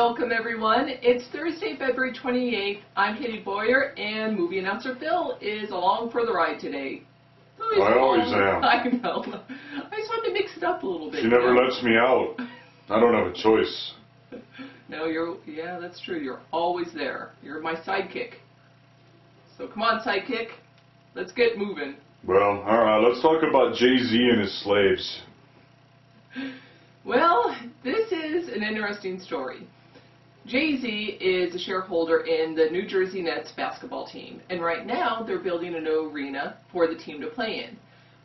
Welcome everyone. It's Thursday, February 28th. I'm Katie Boyer, and movie announcer Phil is along for the ride today. I always am. I know. I just wanted to mix it up a little bit. She never lets me out. I don't have a choice. No, yeah, that's true. You're always there. You're my sidekick. So come on, sidekick. Let's get moving. Well, alright, let's talk about Jay-Z and his slaves. Well, this is an interesting story. Jay-Z is a shareholder in the New Jersey Nets basketball team, and right now they're building a new arena for the team to play in.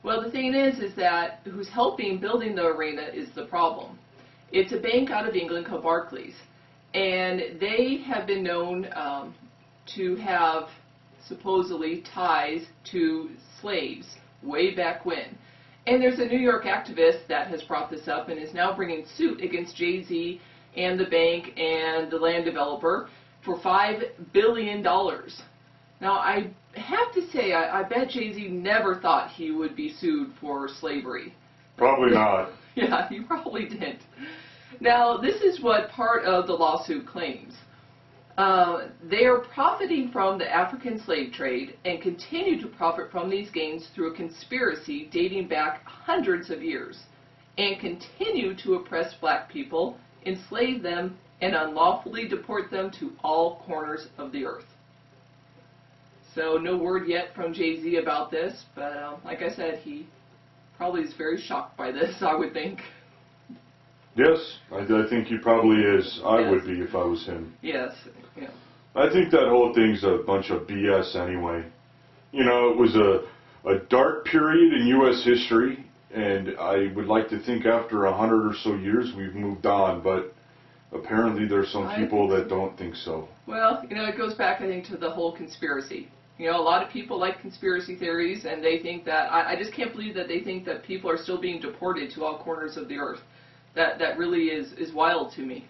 Well, the thing is that who's helping building the arena is the problem. It's a bank out of England called Barclays, and they have been known to have supposedly ties to slaves way back when. And there's a New York activist that has brought this up and is now bringing suit against Jay-Z and the bank and the land developer for $5 billion. Now, I have to say, I bet Jay-Z never thought he would be sued for slavery. Probably not. Yeah, he probably didn't. Now, this is what part of the lawsuit claims. They are profiting from the African slave trade and continue to profit from these gains through a conspiracy dating back hundreds of years, and continue to oppress black people, enslave them, and unlawfully deport them to all corners of the earth. So no word yet from Jay-Z about this, but like I said, he probably is very shocked by this, I would think. Yes, I think he probably is. I Yes. would be if I was him. Yes. Yeah. I think that whole thing's a bunch of BS anyway. You know, it was a dark period in U.S. history, and I would like to think after 100 or so years we've moved on, but apparently there's some people that don't think so. Well, you know, it goes back, I think, to the whole conspiracy. You know, a lot of people like conspiracy theories, and they think that, I just can't believe that they think that people are still being deported to all corners of the earth. That really is wild to me.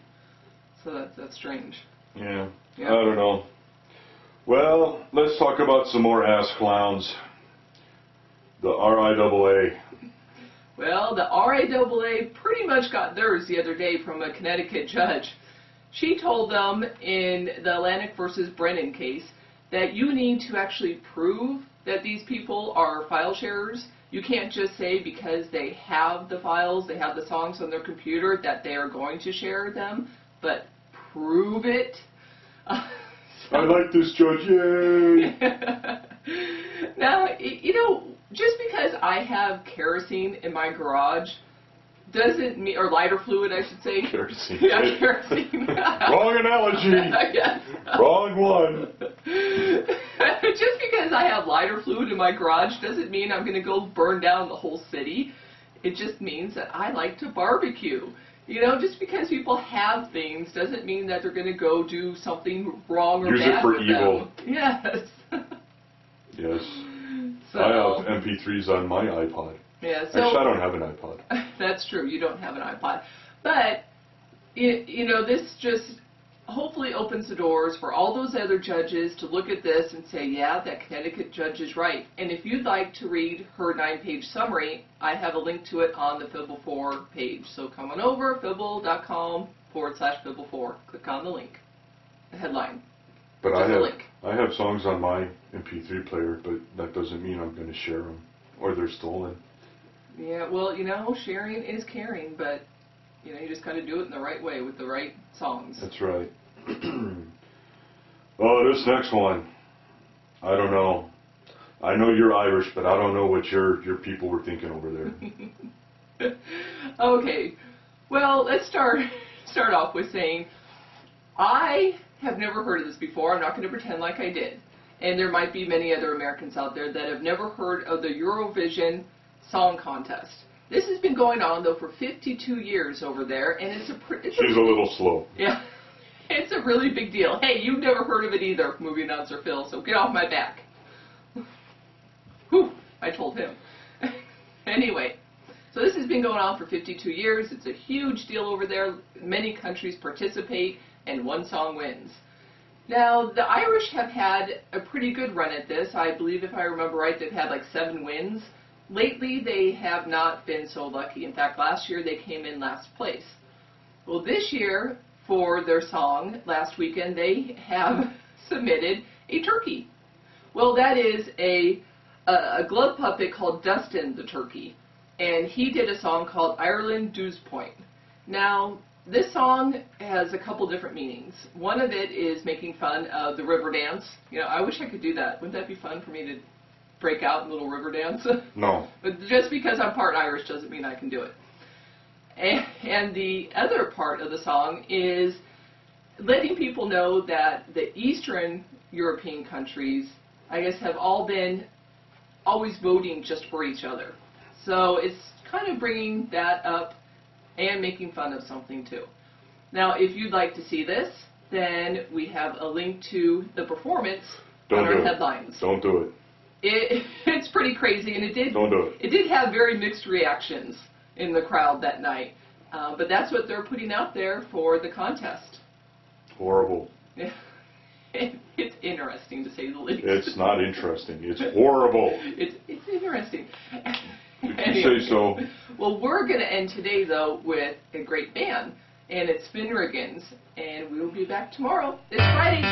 So that's strange. Yeah, Yeah. I don't know. Well, let's talk about some more ass clowns. The RIAA. Well, the RIAA pretty much got theirs the other day from a Connecticut judge. She told them in the Atlantic versus Brennan case that you need to actually prove that these people are file sharers. You can't just say because they have the files, they have the songs on their computer, that they are going to share them, but prove it. I like this judge, yay! Now, you know, just because I have kerosene in my garage doesn't mean, or lighter fluid, I should say. Kerosene. Yeah, kerosene. Wrong analogy. Yes. Wrong one. Just because I have lighter fluid in my garage doesn't mean I'm going to go burn down the whole city. It just means that I like to barbecue. You know, just because people have things doesn't mean that they're going to go do something wrong or Use bad it for with evil. them. Yes. Yes. So, I have MP3s on my iPod. yeah, so Actually, I don't have an iPod. that's true. You don't have an iPod. But, you know, this just hopefully opens the doors for all those other judges to look at this and say, yeah, that Connecticut judge is right. And if you'd like to read her 9-page summary, I have a link to it on the Phibble4 page. So come on over, phibble.com/Phibble4. Click on the link, the headline. But Just I have songs on my MP3 player, but that doesn't mean I'm going to share them, or they're stolen. Yeah, well, you know, sharing is caring, but you know, you just got to do it in the right way with the right songs. That's right. Oh, this next one, I don't know. I know you're Irish, but I don't know what your people were thinking over there. Okay, well, let's start off with saying I have never heard of this before. I'm not going to pretend like I did. And there might be many other Americans out there that have never heard of the Eurovision Song Contest. This has been going on, though, for 52 years over there, and She's a little slow. Yeah, it's a really big deal. Hey, you've never heard of it either, movie announcer Phil, so get off my back. Whew, I told him. Anyway, so this has been going on for 52 years. It's a huge deal over there. Many countries participate, and one song wins. Now, the Irish have had a pretty good run at this. I believe, if I remember right, they've had like 7 wins. Lately, they have not been so lucky. In fact, last year they came in last place. Well, this year, for their song last weekend, they have submitted a turkey. Well, that is a glove puppet called Dustin the Turkey, and he did a song called Ireland Dews Point. Now, this song has a couple different meanings. One of it is making fun of the river dance. You know, I wish I could do that. Wouldn't that be fun for me to break out in a little river dance? No. But just because I'm part Irish doesn't mean I can do it. And the other part of the song is letting people know that the Eastern European countries, I guess, have all been always voting just for each other. So it's kind of bringing that up and making fun of something too. Now, if you'd like to see this, then we have a link to the performance on our headlines. Don't do it. It's pretty crazy, and Don't do it. It did have very mixed reactions in the crowd that night, but that's what they're putting out there for the contest. Horrible. It's interesting, to say the least. It's not interesting. It's horrible. It's interesting. If you say so. Well, we're going to end today, though, with a great band, and it's Finnegan's, and we'll be back tomorrow. It's Friday.